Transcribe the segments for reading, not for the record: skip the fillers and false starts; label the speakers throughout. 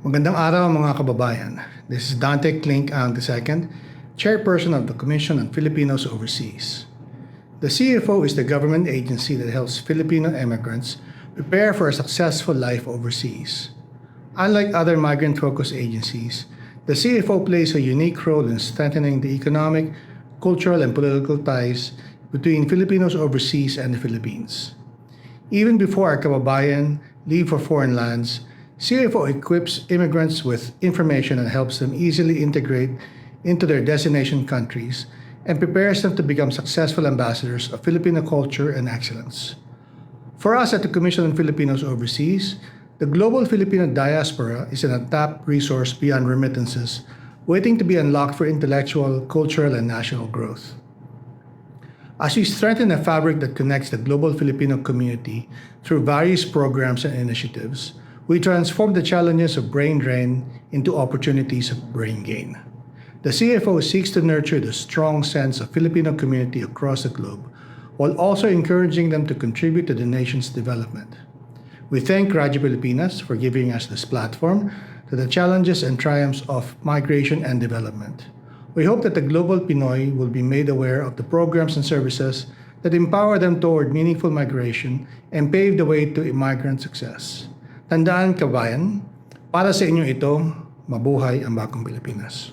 Speaker 1: Magandang araw mga kababayan. This is Dante Klink ang II, Chairperson of the Commission on Filipinos Overseas. The CFO is the government agency that helps Filipino immigrants prepare for a successful life overseas. Unlike other migrant-focused agencies, the CFO plays a unique role in strengthening the economic, cultural, and political ties between Filipinos overseas and the Philippines. Even before our kababayan leave for foreign lands, CFO equips immigrants with information and helps them easily integrate into their destination countries and prepares them to become successful ambassadors of Filipino culture and excellence. For us at the Commission on Filipinos Overseas, the global Filipino diaspora is an untapped resource beyond remittances, waiting to be unlocked for intellectual, cultural, and national growth. As we strengthen a fabric that connects the global Filipino community through various programs and initiatives, we transform the challenges of brain drain into opportunities of brain gain. The CFO seeks to nurture the strong sense of Filipino community across the globe, while also encouraging them to contribute to the nation's development. We thank Radyo Pilipinas for giving us this platform to the challenges and triumphs of migration and development. We hope that the global Pinoy will be made aware of the programs and services that empower them toward meaningful migration and pave the way to immigrant success. Tandaan kabayan, para sa inyo ito, mabuhay ang bagong Pilipinas.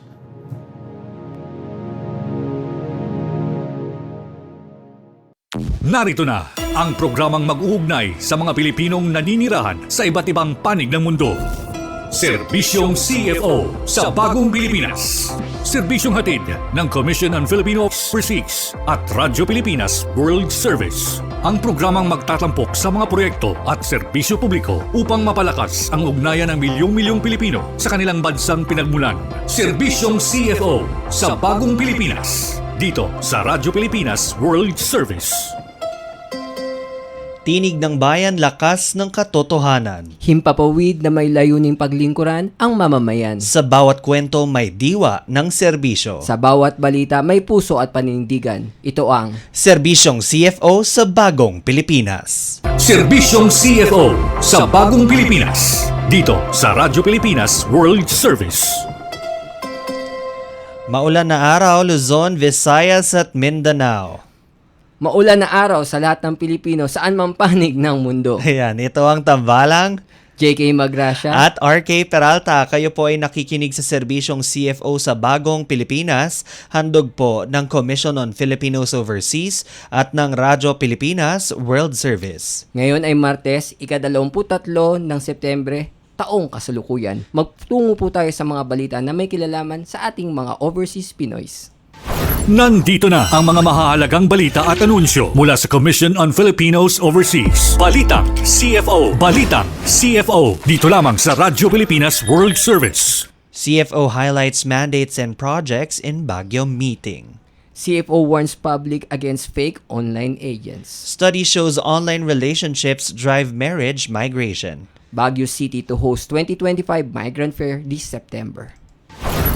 Speaker 2: Narito na ang programang mag-uugnay sa mga Pilipinong naninirahan sa iba't ibang panig ng mundo. Serbisyong CFO sa Bagong Pilipinas. Serbisyong hatid ng Commission on Filipino Overseas at Radyo Pilipinas World Service. Ang programang magtatampok sa mga proyekto at serbisyo publiko upang mapalakas ang ugnayan ng milyong-milyong Pilipino sa kanilang bansang pinagmulan. Serbisyong CFO sa Bagong Pilipinas. Dito sa Radyo Pilipinas World Service.
Speaker 3: Tinig ng bayan, lakas ng katotohanan.
Speaker 4: Himpapawid na may layuning paglingkuran ang mamamayan.
Speaker 3: Sa bawat kwento may diwa ng serbisyo.
Speaker 4: Sa bawat balita may puso at panindigan. Ito ang
Speaker 3: Serbisyong CFO sa Bagong Pilipinas.
Speaker 2: Serbisyong CFO sa Bagong Pilipinas. Dito sa Radyo Pilipinas World Service.
Speaker 3: Maulan na araw, Luzon, Visayas at Mindanao.
Speaker 4: maulan na araw sa lahat ng Pilipino saan mang panig ng mundo.
Speaker 3: Ayan, ito ang tambalang
Speaker 4: JK Magracia
Speaker 3: at RK Peralta. Kayo po ay nakikinig sa serbisyong CFO sa Bagong Pilipinas, handog po ng Commission on Filipinos Overseas at ng Radyo Pilipinas World Service.
Speaker 4: Ngayon ay Martes, ika-23 ng Setyembre, taong kasalukuyan. Magtungo po tayo sa mga balita na may kilalaman sa ating mga overseas Pinoys.
Speaker 2: Nandito na ang mga mahahalagang balita at anunsyo mula sa Commission on Filipinos Overseas. Balitang CFO. Balitang CFO. Dito lamang sa Radyo Pilipinas World Service.
Speaker 3: CFO highlights mandates and projects in Baguio meeting.
Speaker 4: CFO warns public against fake online agents.
Speaker 3: Study shows online relationships drive marriage migration.
Speaker 4: Baguio City to host 2025 Migrant Fair this September.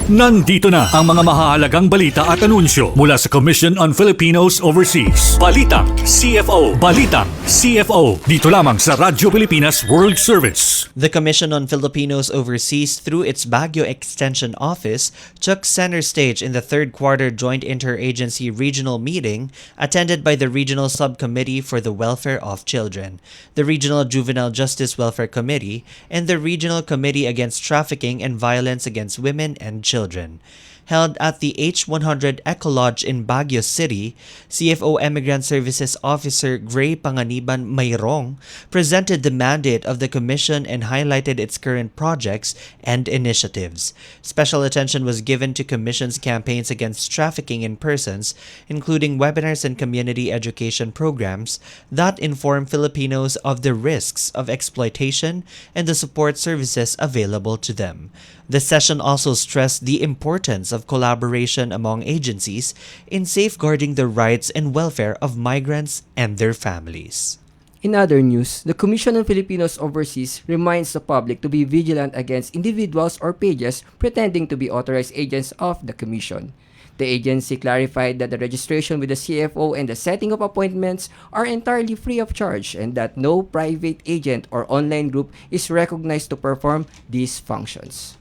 Speaker 2: Nandito na ang mga mahahalagang balita at anunsyo mula sa Commission on Filipinos Overseas. Balitang CFO. Balitang CFO. Dito lamang sa Radyo Pilipinas World Service.
Speaker 3: The Commission on Filipinos Overseas, through its Baguio Extension Office, took center stage in the third quarter joint interagency regional meeting attended by the Regional Subcommittee for the Welfare of Children, the Regional Juvenile Justice Welfare Committee, and the Regional Committee Against Trafficking and Violence Against Women and Children. Held at the H100 Eco Lodge in Baguio City, CFO Emigrant Services Officer Gray Panganiban Mayrong presented the mandate of the Commission and highlighted its current projects and initiatives. Special attention was given to Commission's campaigns against trafficking in persons, including webinars and community education programs that inform Filipinos of the risks of exploitation and the support services available to them. The session also stressed the importance of collaboration among agencies in safeguarding the rights and welfare of migrants and their families.
Speaker 4: In other news, the Commission on Filipinos Overseas reminds the public to be vigilant against individuals or pages pretending to be authorized agents of the Commission. The agency clarified that the registration with the CFO and the setting of appointments are entirely free of charge and that no private agent or online group is recognized to perform these functions.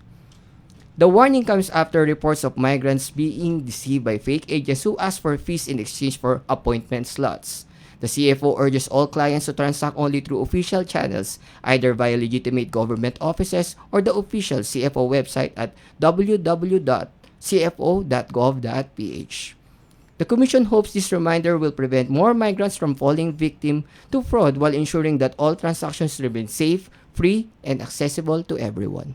Speaker 4: The warning comes after reports of migrants being deceived by fake agents who ask for fees in exchange for appointment slots. The CFO urges all clients to transact only through official channels, either via legitimate government offices or the official CFO website at www.cfo.gov.ph. The Commission hopes this reminder will prevent more migrants from falling victim to fraud while ensuring that all transactions remain safe, free, and accessible to everyone.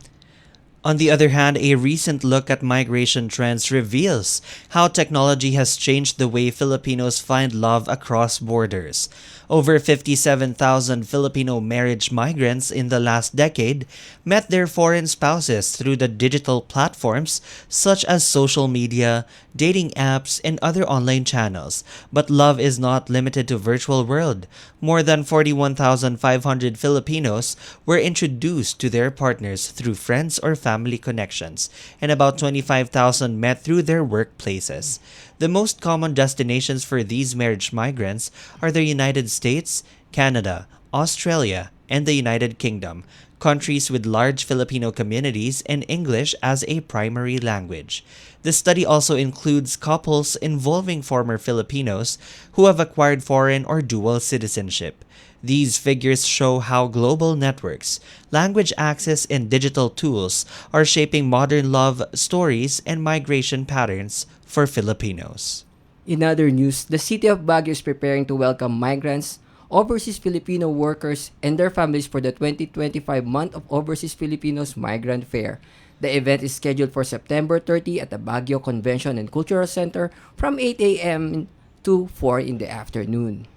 Speaker 3: On the other hand, a recent look at migration trends reveals how technology has changed the way Filipinos find love across borders. Over 57,000 Filipino marriage migrants in the last decade met their foreign spouses through the digital platforms such as social media, dating apps, and other online channels. But love is not limited to virtual world. More than 41,500 Filipinos were introduced to their partners through friends or family connections, and about 25,000 met through their workplaces. The most common destinations for these marriage migrants are the United States, Canada, Australia, and the United Kingdom, countries with large Filipino communities and English as a primary language. The study also includes couples involving former Filipinos who have acquired foreign or dual citizenship. These figures show how global networks, language access, and digital tools are shaping modern love stories and migration patterns for Filipinos.
Speaker 4: In other news, the city of Baguio is preparing to welcome migrants, overseas Filipino workers, and their families for the 2025 Month of Overseas Filipinos Migrant Fair. The event is scheduled for September 30 at the Baguio Convention and Cultural Center from 8 a.m. to 4 in the afternoon.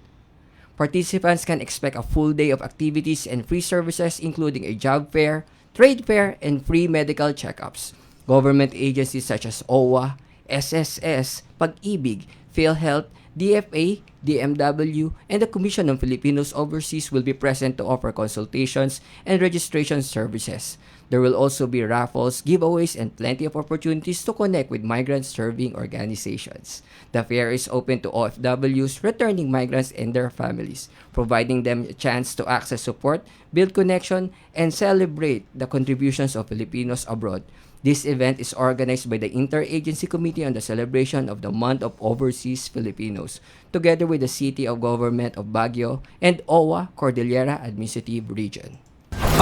Speaker 4: Participants can expect a full day of activities and free services including a job fair, trade fair, and free medical checkups. Government agencies such as OWA, SSS, Pag-ibig, PhilHealth, DFA, DMW, and the Commission on Filipinos Overseas will be present to offer consultations and registration services. There will also be raffles, giveaways, and plenty of opportunities to connect with migrant-serving organizations. The fair is open to OFWs, returning migrants, and their families, providing them a chance to access support, build connection, and celebrate the contributions of Filipinos abroad. This event is organized by the Interagency Committee on the Celebration of the Month of Overseas Filipinos, together with the City of Government of Baguio and OWA Cordillera Administrative Region.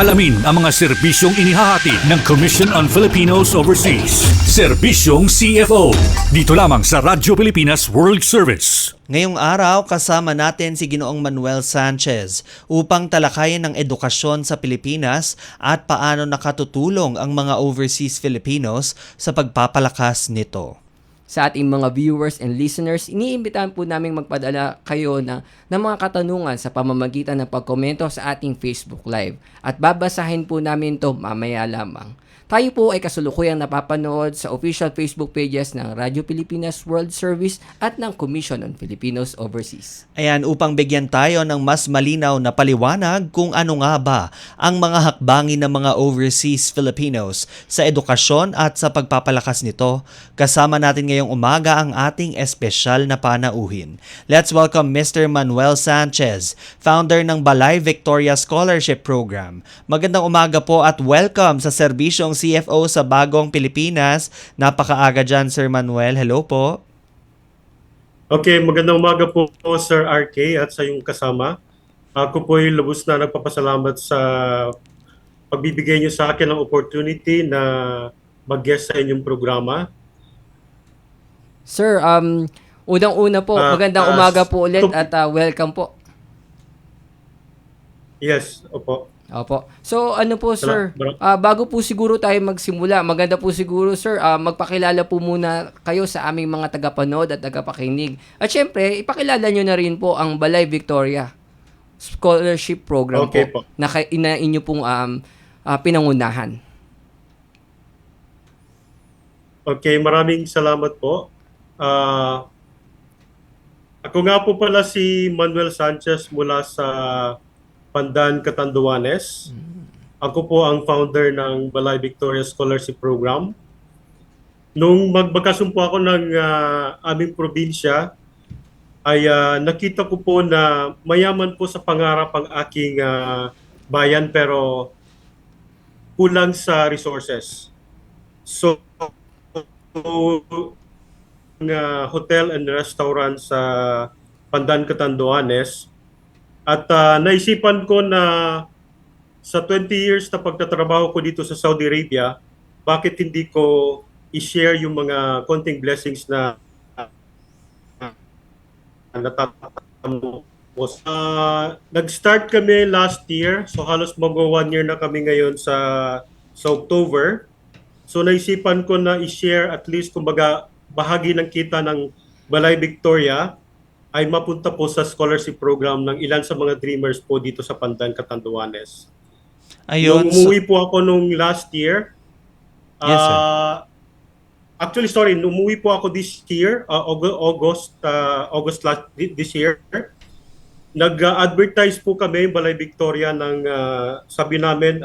Speaker 2: Alamin ang mga serbisyong inihahatid ng Commission on Filipinos Overseas. Serbisyong CFO. Dito lamang sa Radyo Pilipinas World Service.
Speaker 3: Ngayong araw, kasama natin si Ginoong Manuel Sanchez upang talakayin ang edukasyon sa Pilipinas at paano nakatutulong ang mga overseas Filipinos sa pagpapalakas nito.
Speaker 4: Sa ating mga viewers and listeners, iniimbitahan po namin magpadala kayo ng mga katanungan sa pamamagitan ng pagkomento sa ating Facebook Live. At babasahin po namin ito mamaya lamang. Tayo po ay kasulukuyang napapanood sa official Facebook pages ng Radyo Pilipinas World Service at ng Commission on Filipinos Overseas.
Speaker 3: Ayan, upang bigyan tayo ng mas malinaw na paliwanag kung ano nga ba ang mga hakbangin ng mga overseas Filipinos sa edukasyon at sa pagpapalakas nito, kasama natin ngayong umaga ang ating espesyal na panauhin. Let's welcome Mr. Manuel Sanchez, founder ng Balay Victoria Scholarship Program. Magandang umaga po at welcome sa serbisyong CFO sa Bagong Pilipinas. Napakaaga dyan, Sir Manuel. Hello po.
Speaker 5: Okay, magandang umaga po, Sir RK at sa iyong kasama. Ako po ay lubos na nagpapasalamat sa pagbibigay niyo sa akin ng opportunity na mag-guest sa inyong programa.
Speaker 4: Sir, unang-una po, magandang umaga po ulit at welcome po.
Speaker 5: Yes, opo.
Speaker 4: Opo. So ano po sir, bago po siguro tayo magsimula, maganda po siguro sir, magpakilala po muna kayo sa aming mga tagapanood at tagapakinig. At syempre, ipakilala nyo na rin po ang Balay Victoria Scholarship Program
Speaker 5: okay
Speaker 4: po na inyo pong pinangunahan.
Speaker 5: Okay, maraming salamat po. Ako nga po pala si Manuel Sanchez mula sa Pandan, Catanduanes. Ako po ang founder ng Balay Victoria Scholarship Program. Nung magbakasyon po ako ng aming probinsya, ay nakita ko po na mayaman po sa pangarap ang aking bayan pero kulang sa resources. So, hotel and restaurant sa Pandan, Catanduanes. At naisipan ko na sa 20 years na pagtatrabaho ko dito sa Saudi Arabia, bakit hindi ko i-share yung mga konting blessings na natatamo ko. Nag-start kami last year, so halos mag-1 year na kami ngayon sa October. So naisipan ko na i-share at least kumbaga bahagi ng kita ng Balay Victoria ay mapunta po sa scholarship program ng ilan sa mga dreamers po dito sa Pandan, Catanduanes.
Speaker 3: Ayun.
Speaker 5: Nung umuwi po ako nung last year,
Speaker 3: Yes, sir.
Speaker 5: actually, sorry, nung umuwi po ako this year, August this year, nag-advertise po kami, Balay Victoria, ng sabi namin,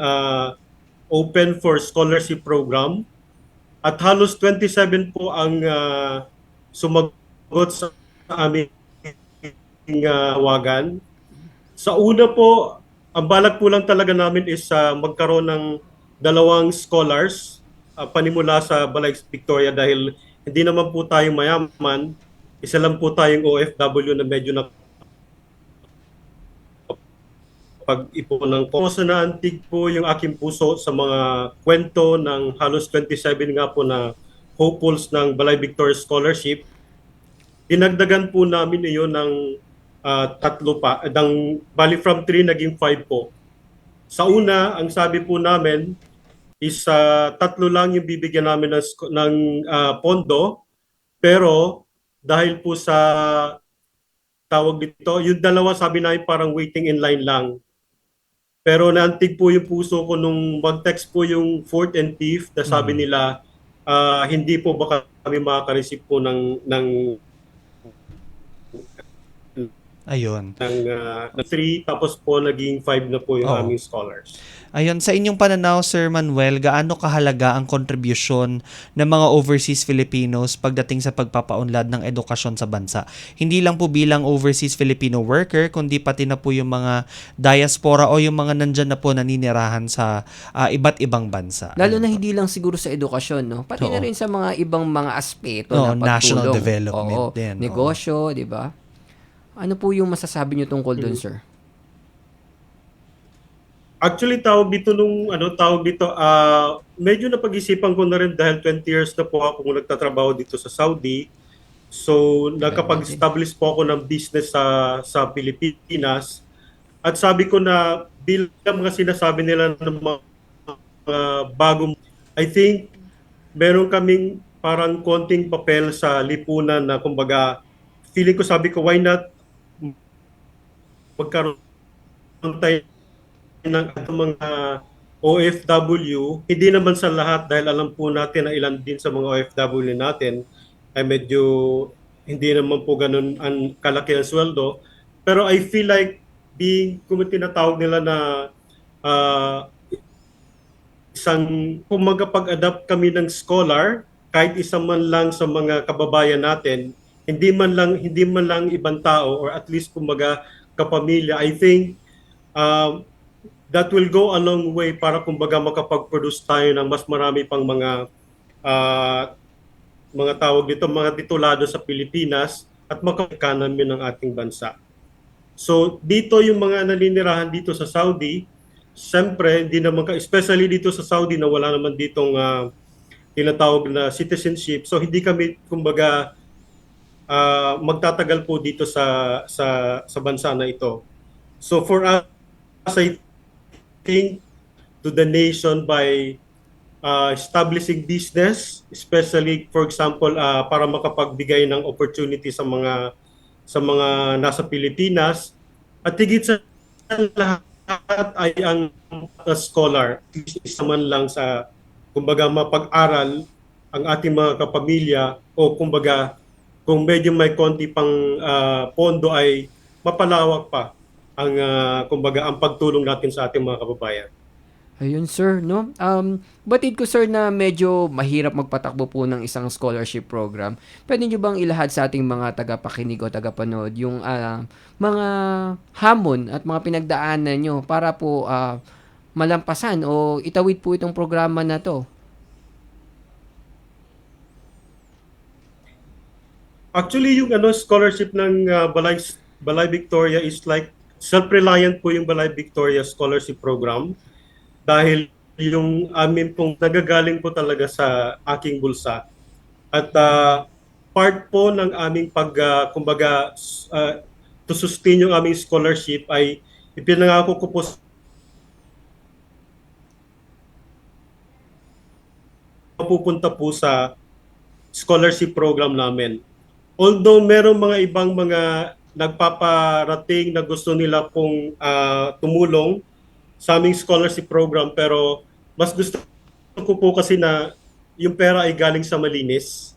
Speaker 5: open for scholarship program. At halos 27 po ang sumagot sa aming wagan. Sa una po, ang balak po lang talaga namin is magkaroon ng 2 scholars panimula sa Balay Victoria dahil hindi naman po tayo mayaman. Isa lang po tayong OFW na medyo na pag-ipon ng puso na antig po yung aking puso sa mga kwento ng halos 27 nga po na hopefuls ng Balay Victoria Scholarship. Dinagdagan po namin iyon ng 3 pa. Bali from 3 naging 5 po. Sa una, ang sabi po namin is 3 lang yung bibigyan namin ng pondo. Pero dahil po sa tawag dito, yung 2 sabi namin parang waiting in line lang. Pero naantig po yung puso ko nung mag-text po yung 4th and 5th na sabi nila hindi po baka kami makaka-receive po ng
Speaker 3: Ayun.
Speaker 5: 3 tapos po naging 5 na po yung
Speaker 3: Oo.
Speaker 5: aming scholars.
Speaker 3: Ayun, sa inyong pananaw, Sir Manuel, gaano kahalaga ang kontribusyon ng mga overseas Filipinos pagdating sa pagpapaunlad ng edukasyon sa bansa? Hindi lang po bilang overseas Filipino worker, kundi pati na po yung mga diaspora o yung mga nandyan na po naninirahan sa iba't ibang bansa.
Speaker 4: Lalo na hindi lang siguro sa edukasyon, no? Pati na
Speaker 3: Oo.
Speaker 4: rin sa mga ibang mga aspeto
Speaker 3: Oo,
Speaker 4: na
Speaker 3: national
Speaker 4: pagtulong.
Speaker 3: development
Speaker 4: Oo,
Speaker 3: din, oo.
Speaker 4: negosyo, di ba? Ano po yung masasabi niyo tungkol doon, sir?
Speaker 5: Actually tawag dito medyo napag-isipan ko na rin dahil 20 years na po ako nagtatrabaho dito sa Saudi. So nakapag-establish po ako ng business sa Pilipinas. At sabi ko na bilang mga sinasabi nila ng mga bagong, I think meron kaming parang konting papel sa lipunan na kumbaga feeling ko sabi ko why not magkaroon tayo ng mga OFW, hindi naman sa lahat dahil alam po natin na ilan din sa mga OFW natin ay medyo hindi naman po ganun ang kalaki ang sweldo. Pero I feel like kung tinatawag nila na kung magpag-adapt kami ng scholar, kahit isa man lang sa mga kababayan natin, hindi man lang ibang tao or at least kumbaga kapamilya, I think that will go a long way para kumbaga makapag-produce tayo ng mas marami pang mga tawag dito, mga titulado sa Pilipinas at makaka-economy ng ating bansa. So dito yung mga naninirahan dito sa Saudi, siyempre hindi naman especially dito sa Saudi na wala naman ditong tinatawag na citizenship. So hindi kami kumbaga magtatagal po dito sa bansa na ito. So for us, I think to the nation by establishing business, especially for example para makapagbigay ng opportunity sa mga nasa Pilipinas, at higit sa lahat ay ang scholar, isa man lang sa kumbaga mapag-aral ang ating mga kapamilya o kumbaga kung medyo may konti pang pondo ay mapalawak pa ang kumbaga ang pagtulong natin sa ating mga kababayan.
Speaker 4: Ayun sir, no? Batid ko sir na medyo mahirap magpatakbo po ng isang scholarship program. Pwede nyo bang ilahad sa ating mga tagapakinig o tagapanood yung mga hamon at mga pinagdaanan nyo para po malampasan o itawid po itong programa na to?
Speaker 5: Actually, yung scholarship ng Balay Victoria is like self-reliant po yung Balay Victoria Scholarship Program dahil yung amin pong nagagaling po talaga sa aking bulsa. At part po ng aming to sustain yung aming scholarship ay ipinangako ko po pupunta po sa scholarship program namin. Although merong mga ibang mga nagpaparating na gusto nila pong tumulong sa aming scholarship program, pero mas gusto ko po kasi na yung pera ay galing sa malinis.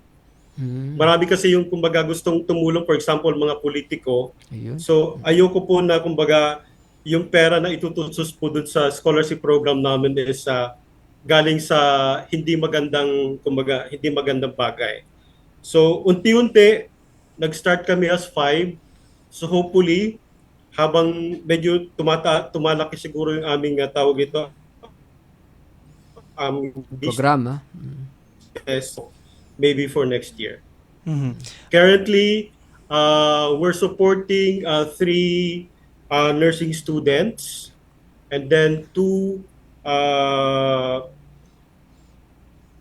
Speaker 5: Marami kasi yung kumbaga gustong tumulong, for example, mga politiko.
Speaker 4: Ayun.
Speaker 5: So ayoko po na kumbaga yung pera na itutusos po dun sa scholarship program namin is galing sa hindi magandang bagay. So unti-unti nag-start kami as 5. So hopefully habang medyo tumalaki siguro yung aming tawag ito
Speaker 4: Programa.
Speaker 5: business, maybe for next year.
Speaker 3: Mhm.
Speaker 5: Currently, we're supporting 3 nursing students and then 2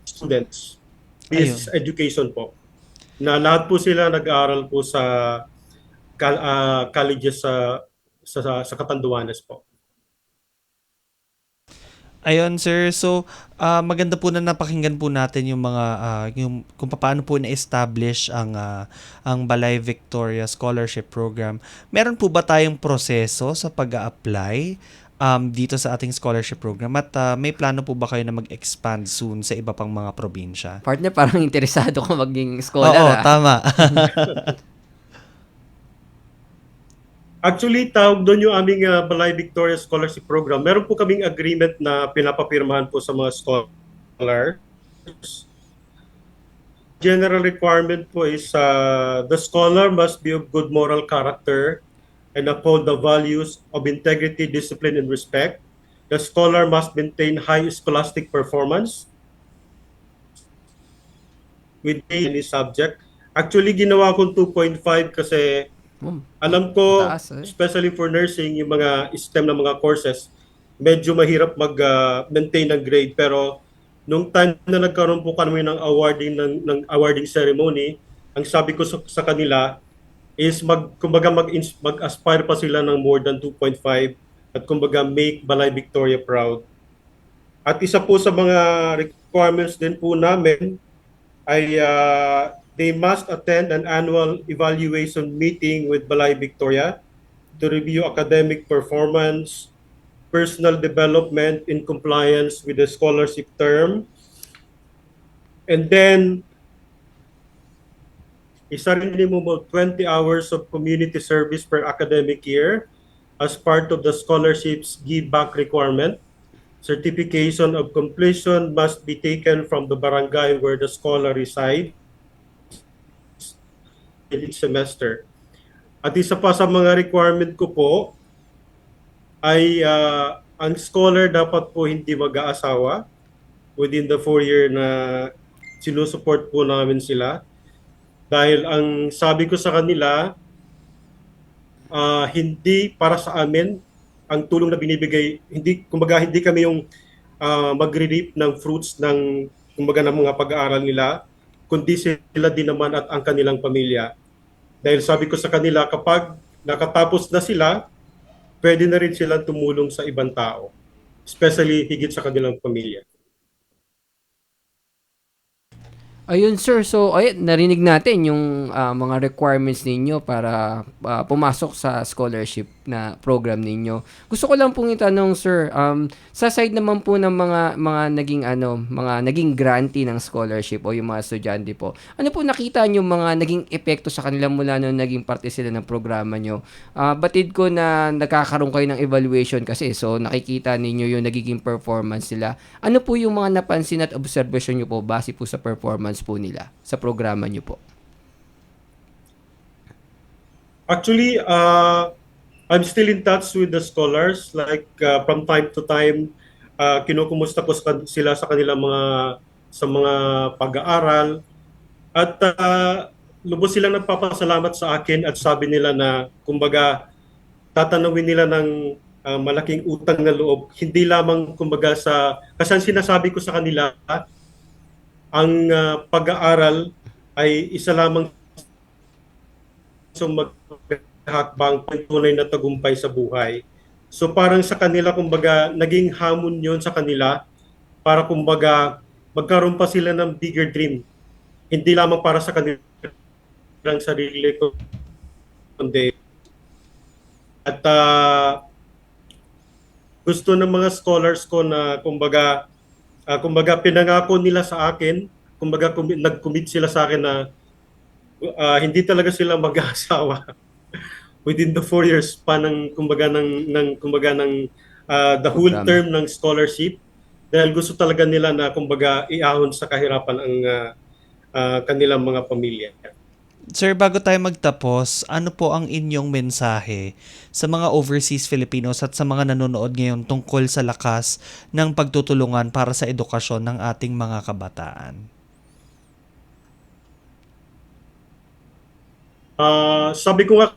Speaker 5: students. This education po. Na lahat po sila nag-aaral po sa colleges sa Catanduanes po.
Speaker 3: Ayun sir, so maganda po na napakinggan po natin yung mga yung kung paano po na-establish ang Balay Victoria Scholarship Program. Meron po ba tayong proseso sa pag-a-apply dito sa ating scholarship program at may plano po ba kayo na mag-expand soon sa iba pang mga probinsya?
Speaker 4: Partner, parang interesado ko maging
Speaker 3: Oo,
Speaker 4: scholar.
Speaker 3: tama.
Speaker 5: Actually, tawag doon yung aming Balay Victoria Scholarship Program. Meron po kaming agreement na pinapapirmahan po sa mga scholars. General requirement po is the scholar must be of good moral character and uphold the values of integrity, discipline, and respect. The scholar must maintain high scholastic performance with any subject. Actually, ginawa kong 2.5 kasi alam ko,
Speaker 4: Mataas,
Speaker 5: especially for nursing, yung mga STEM na mga courses, medyo mahirap mag-maintain ng grade. Pero nung time na nagkaroon po kami ng awarding ceremony, ang sabi ko sa kanila is mag-aspire pa sila ng more than 2.5 at kumbaga make Balay Victoria proud. At isa po sa mga requirements din po namin ay they must attend an annual evaluation meeting with Balay Victoria to review academic performance, personal development in compliance with the scholarship term, and then isa minimum of 20 hours of community service per academic year as part of the scholarship's give back requirement. Certification of completion must be taken from the barangay where the scholar resides each semester. At isa pa sa mga requirement ko po ay ang scholar dapat po hindi mag-aasawa within the 4-year na sinusupport po namin sila. Dahil ang sabi ko sa kanila, hindi para sa amin ang tulong na binibigay, hindi kami yung magre-reap ng fruits ng mga pag-aaral nila, kundi sila din naman at ang kanilang pamilya. Dahil sabi ko sa kanila, kapag nakatapos na sila, pwede na rin silang tumulong sa ibang tao, especially higit sa kanilang pamilya.
Speaker 4: Ayun sir, so ayun, narinig natin yung mga requirements ninyo para pumasok sa scholarship na program ninyo. Gusto ko lang pong itanong sir, sa side naman po ng mga naging grantee ng scholarship o yung mga estudyante po. Ano po nakita niyo mga naging epekto sa kanila mula nung naging parte sila ng programa nyo? Batid ko na nagkakaroon kayo ng evaluation kasi, so nakikita ninyo yung nagiging performance nila. Ano po yung mga napansin at observation nyo po base po sa performance po nila sa programa nyo po?
Speaker 5: Actually, I'm still in touch with the scholars. Like from time to time, kinukumusta ko sila sa kanilang mga pag-aaral. At lubos silang nagpapasalamat sa akin at sabi nila na kumbaga tatanawin nila ng malaking utang na loob. Hindi lamang kumbaga kasi ang sinasabi ko sa kanila, ang pag-aaral ay isa lamang sa maghahakbang tunay na tagumpay sa buhay. So parang sa kanila kumbaga naging hamon 'yon sa kanila para kumbaga magkaroon pa sila ng bigger dream. Hindi lamang para sa kanilang sarili kundi at gusto ng mga scholars ko na kumbaga pinangako nila sa akin, kumbaga nag-commit sila sa akin na hindi talaga sila mag-aasawa within the 4 years pa ng the whole term ng scholarship, dahil gusto talaga nila na kumbaga iahon sa kahirapan ang kanilang mga pamilya.
Speaker 3: Sir, bago tayo magtapos, ano po ang inyong mensahe sa mga overseas Filipinos at sa mga nanonood ngayon tungkol sa lakas ng pagtutulungan para sa edukasyon ng ating mga kabataan?
Speaker 5: Sabi ko nga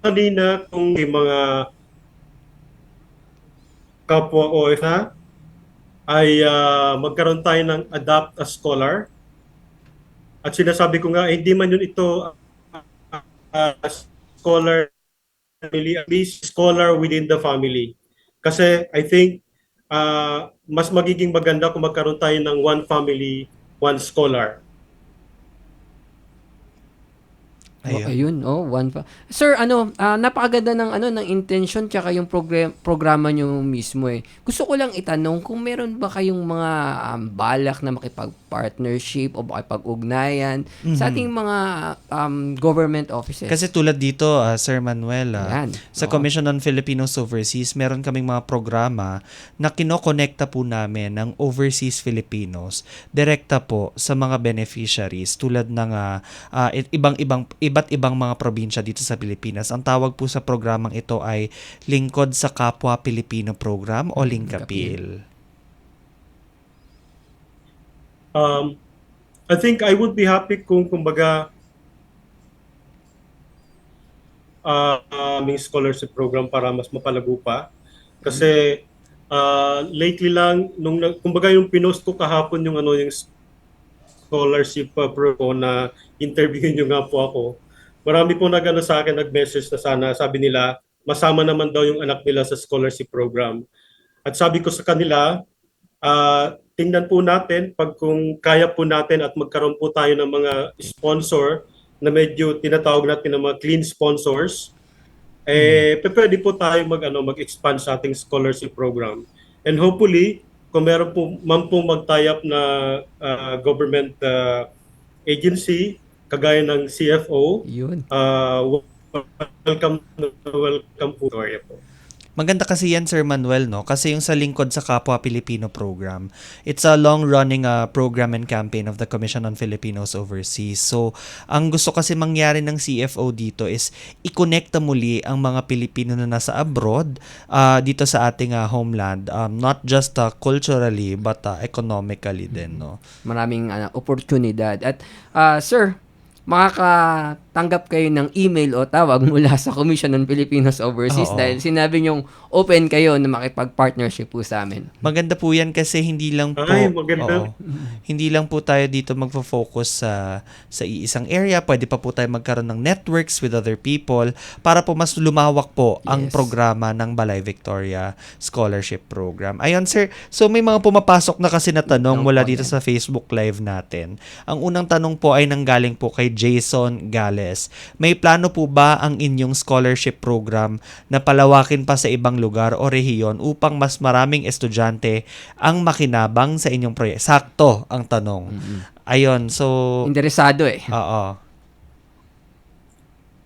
Speaker 5: kanina, kung may mga kapwa OFA ay magkaroon tayo ng Adopt a Scholar. At sinasabi ko nga, hindi man yun ito scholar family, at least scholar within the family. Kasi I think mas magiging maganda kung magkaroon tayo ng one family, one scholar.
Speaker 4: Sir, napakaganda ng intention tsaka yung programa nyo mismo eh. Gusto ko lang itanong kung meron ba kayong mga balak na makipag-partnership o makipag-ugnayan sa ating mga government offices.
Speaker 3: Kasi tulad dito, Sir Manuel, sa Commission on Filipinos Overseas, meron kaming mga programa na kinokonekta po namin ng overseas Filipinos direkta po sa mga beneficiaries tulad ng iba't ibang mga probinsya dito sa Pilipinas. Ang tawag po sa programang ito ay Lingkod sa Kapwa Pilipino Program o Lingkapil.
Speaker 5: I think I would be happy kung kumbaga aming scholarship program para mas mapalago pa. Kasi lately lang, kumbaga yung pinost ko kahapon yung scholarship program na interviewin nyo nga po ako. Marami po sa akin, nag-message na sana, sabi nila, masama naman daw yung anak nila sa scholarship program. At sabi ko sa kanila, tingnan po natin pag kung kaya po natin at magkaroon po tayo ng mga sponsor na medyo tinatawag natin ng mga clean sponsors, pwede po tayo mag-expand sa ating scholarship program. And hopefully, kung meron po mag-tie up na government agency, kagaya ng CFO, welcome po.
Speaker 3: Maganda kasi yan, Sir Manuel, no? Kasi yung sa Lingkod sa Kapwa Pilipino program, it's a long-running program and campaign of the Commission on Filipinos Overseas. So, ang gusto kasi mangyari ng CFO dito is i-connecta muli ang mga Pilipino na nasa abroad dito sa ating homeland, not just culturally but economically din, no?
Speaker 4: Maraming oportunidad. At Sir, nakatanggap kayo ng email o tawag mula sa Commission on Filipinos Overseas
Speaker 3: Oo.
Speaker 4: dahil sinabi nyong open kayo na makipag-partnership po sa amin.
Speaker 3: Maganda po yan kasi hindi lang po
Speaker 5: Ay, maganda.
Speaker 3: Oo. Hindi lang po tayo dito magfo-focus sa iisang area. Pwede pa po tayo magkaroon ng networks with other people para po mas lumawak po ang
Speaker 4: Yes.
Speaker 3: programa ng Balay Victoria Scholarship Program. Ayun sir, so may mga pumapasok na kasi na tanong
Speaker 4: No
Speaker 3: mula
Speaker 4: problem.
Speaker 3: dito sa Facebook Live natin. Ang unang tanong po ay nanggaling po kay Jason Gales. May plano po ba ang inyong scholarship program na palawakin pa sa ibang lugar o rehiyon upang mas maraming estudyante ang makinabang sa inyong proyekto? Sakto ang tanong. Ayun, so
Speaker 4: Interesado eh.
Speaker 3: oo.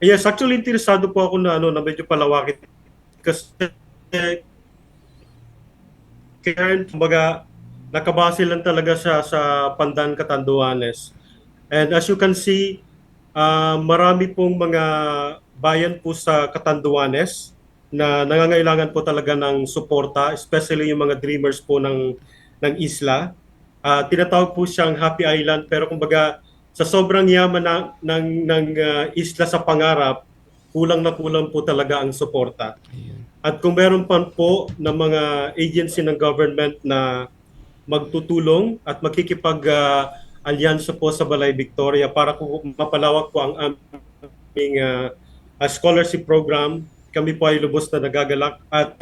Speaker 5: Yes, actually interesado po ako na na medyo palawakin kasi kaya kumbaga nakabase lang talaga siya sa Pandan Catanduanes. And as you can see, marami pong mga bayan po sa Catanduanes na nangangailangan po talaga ng suporta, especially yung mga dreamers po ng isla. Tinatawag po siyang Happy Island, pero kumbaga sa sobrang yaman ng isla sa pangarap, kulang na kulang po talaga ang suporta. At kung meron pa po ng mga agency ng government na magtutulong at makikipag-alyansa po sa Balay Victoria para po mapalawak po ang aming scholarship program, kami po ay lubos na nagagalak at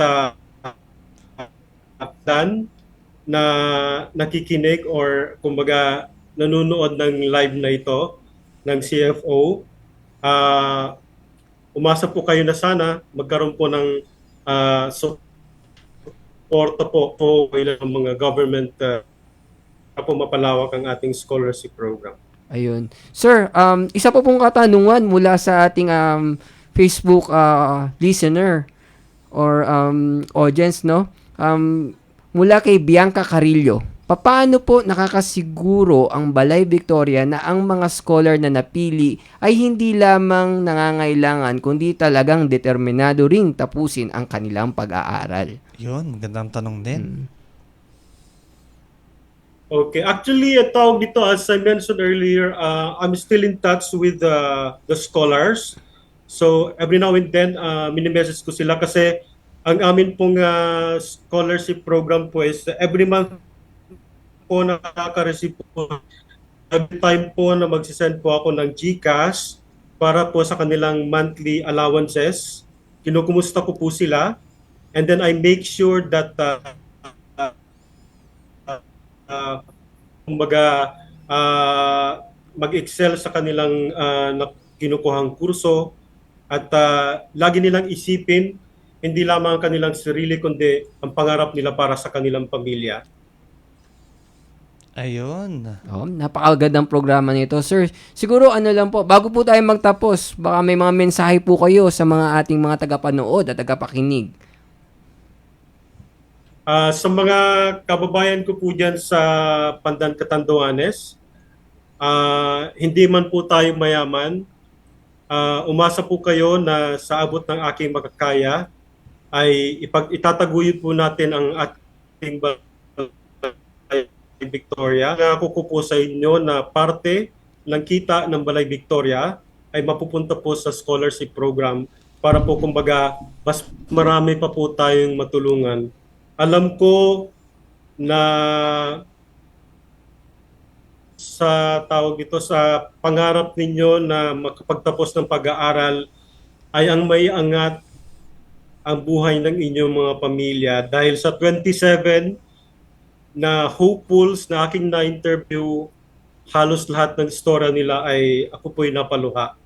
Speaker 5: dan na nakikinig or kumbaga nanonood ng live na ito ng CFO. Umasa po kayo na sana magkaroon po ng suporta po ng mga government para po mapalawak ang ating scholarship program.
Speaker 4: Ayun. Sir, isa pa pong katanungan mula sa ating Facebook listener or audience, no? Mula kay Bianca Carillo. Paano po nakakasiguro ang Balay Victoria na ang mga scholar na napili ay hindi lamang nangangailangan kundi talagang determinado ring tapusin ang kanilang pag-aaral?
Speaker 3: Yun, magandang tanong din.
Speaker 5: Okay, actually, tawag dito, as I mentioned earlier, I'm still in touch with the scholars. So, every now and then, mini-message ko sila kasi ang amin pong scholarship program po is every month po nakaka-receive po. Every time po na magsisend po ako ng GCash para po sa kanilang monthly allowances. Kinukumusta ko po sila. And then I make sure that kumbaga mag-excel sa kanilang kinukuhang kurso at lagi nilang isipin hindi lamang ang kanilang sarili kundi ang pangarap nila para sa kanilang pamilya.
Speaker 3: Ayun.
Speaker 4: Napakagandang programa nito. Sir, siguro ano lang po, bago po tayo magtapos, baka may mga mensahe po kayo sa mga ating mga tagapanood at tagapakinig.
Speaker 5: Sa mga kababayan ko po dyan sa Pandan Catanduanes, hindi man po tayo mayaman, umasa po kayo na sa abot ng aking makakaya ay itataguyod po natin ang ating Balay Victoria. Nangako ko po sa inyo na parte ng kita ng Balay Victoria ay mapupunta po sa scholarship program para po kumbaga mas marami pa po tayong matulungan. Alam ko na sa tawag ito sa pangarap ninyo na makapagtapos ng pag-aaral ay ang may angat ang buhay ng inyong mga pamilya dahil sa 27 na hopefuls na aking na-interview, halos lahat ng istorya nila ay ako po'y napaluha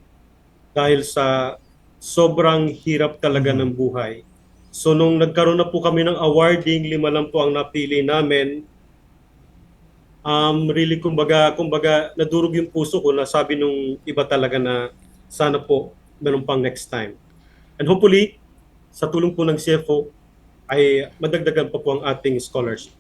Speaker 5: dahil sa sobrang hirap talaga ng buhay. So nung nagkaroon na po kami ng awarding, 5 lang po ang napili namin. Really kumbaga nadurog yung puso ko na sabi nung iba talaga na sana po meron pang next time. And hopefully, sa tulong po ng CFO, ay madagdagan pa po ang ating scholarship.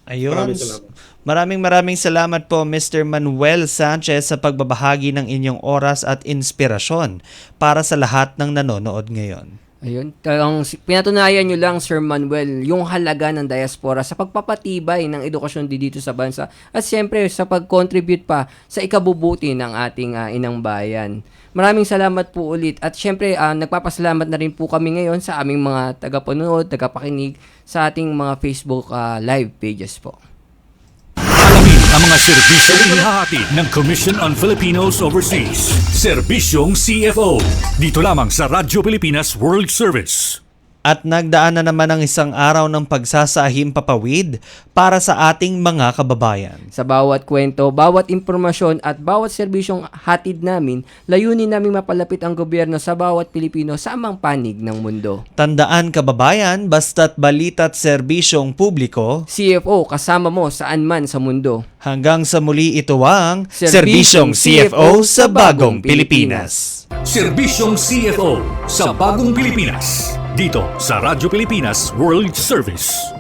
Speaker 3: Ayun.
Speaker 5: Maraming salamat.
Speaker 3: Maraming salamat po Mr. Manuel Sanchez sa pagbabahagi ng inyong oras at inspirasyon para sa lahat ng nanonood ngayon.
Speaker 4: Ayun, talagang pinatunayan nyo lang, Sir Manuel, yung halaga ng diaspora sa pagpapatibay ng edukasyon dito sa bansa at siyempre sa pag-contribute pa sa ikabubuti ng ating inang bayan. Maraming salamat po ulit at siyempre nagpapasalamat na rin po kami ngayon sa aming mga tagapanood, tagapakinig sa ating mga Facebook live pages po.
Speaker 2: Alamin ang mga serbisyong inihahatid ng Commission on Filipinos Overseas. Serbisyong CFO. Dito lamang sa Radyo Pilipinas World Service.
Speaker 3: At nagdaan na naman ang isang araw ng pagsasahim papawid para sa ating mga kababayan.
Speaker 4: Sa bawat kwento, bawat impormasyon at bawat serbisyong hatid namin, layunin namin mapalapit ang gobyerno sa bawat Pilipino sa amang panig ng mundo.
Speaker 3: Tandaan kababayan, basta't balita't serbisyong publiko.
Speaker 4: CFO, kasama mo saan man sa mundo.
Speaker 3: Hanggang sa muli ito ang
Speaker 4: Serbisyong
Speaker 3: Serbisyong CFO sa Bagong Pilipinas.
Speaker 2: Serbisyong CFO sa Bagong Pilipinas. Dito sa Radyo Pilipinas World Service.